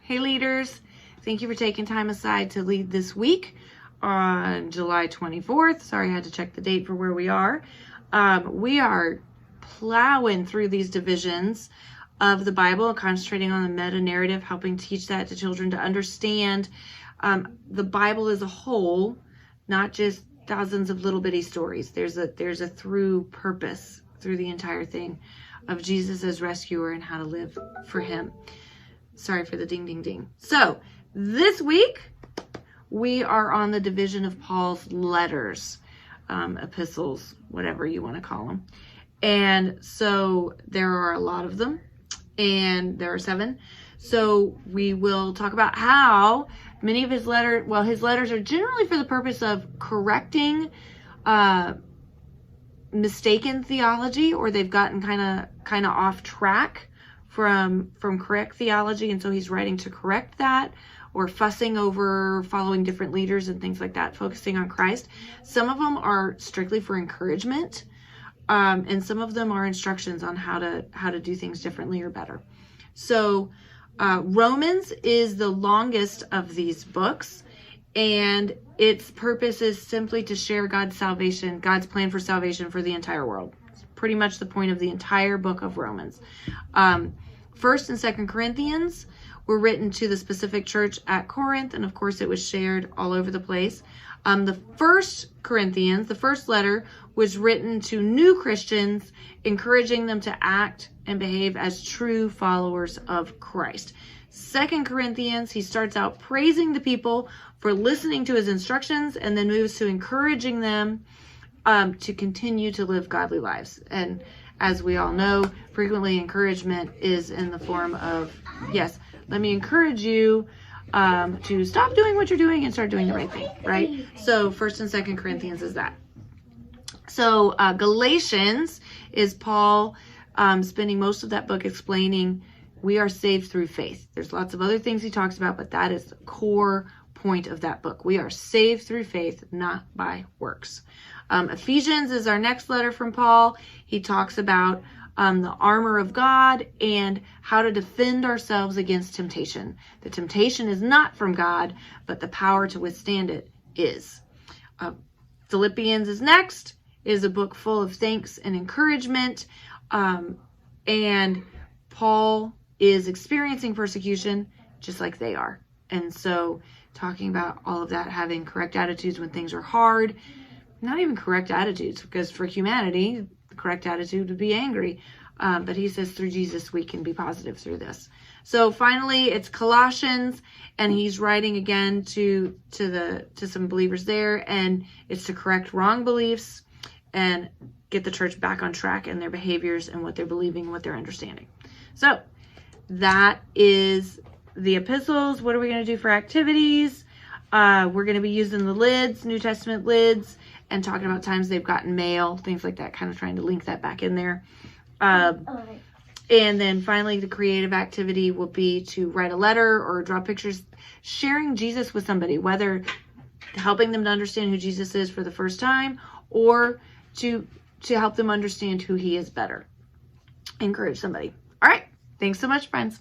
Hey leaders, thank you for taking time aside to lead this week on July 24th. Sorry, I had to check the date for where we are. We are plowing through these divisions of the Bible, concentrating on the meta narrative, helping teach that to children to understand the Bible as a whole, not just thousands of little bitty stories. There's a through purpose through the entire thing of Jesus as rescuer and how to live for him. Sorry for the ding, ding, ding. So this week we are on the division of Paul's letters, epistles, whatever you want to call them. And so there are a lot of them, and there are 7. So we will talk about how many of his letters are generally for the purpose of correcting mistaken theology, or they've gotten kind of off track from correct theology, and so he's writing to correct that, or fussing over following different leaders and things like that, focusing on Christ. Some of them are strictly for encouragement, and some of them are instructions on how to do things differently or better. So Romans is the longest of these books, and its purpose is simply to share God's salvation, God's plan for salvation for the entire world. It's pretty much the point of the entire book of Romans. 1st and 2nd Corinthians were written to the specific church at Corinth, and of course it was shared all over the place. The 1st Corinthians, the first letter, was written to new Christians, encouraging them to act and behave as true followers of Christ. 2nd Corinthians, he starts out praising the people for listening to his instructions, and then moves to encouraging them to continue to live godly lives. And as we all know, frequently encouragement is in the form of, yes, let me encourage you to stop doing what you're doing and start doing the right thing, right? So 1st and 2nd Corinthians is that. So Galatians is Paul spending most of that book explaining we are saved through faith. There's lots of other things he talks about, but that is the core point of that book. We are saved through faith, not by works. Ephesians is our next letter from Paul. He talks about the armor of God and how to defend ourselves against temptation. The temptation is not from God, but the power to withstand it is. Philippians is next, is a book full of thanks and encouragement. And Paul is experiencing persecution just like they are. And so talking about all of that, having correct attitudes when things are hard, not even correct attitudes, because for humanity, the correct attitude would be angry. But he says through Jesus, we can be positive through this. So finally, it's Colossians, and he's writing again to some believers there, and it's to correct wrong beliefs and get the church back on track in their behaviors and what they're believing and what they're understanding. So that is the epistles. What are we going to do for activities? We're going to be using the lids, New Testament lids, and talking about times they've gotten mail, things like that, kind of trying to link that back in there. And then finally, the creative activity will be to write a letter or draw pictures, sharing Jesus with somebody, whether helping them to understand who Jesus is for the first time, or to help them understand who he is better. Encourage somebody. All right. Thanks so much, friends.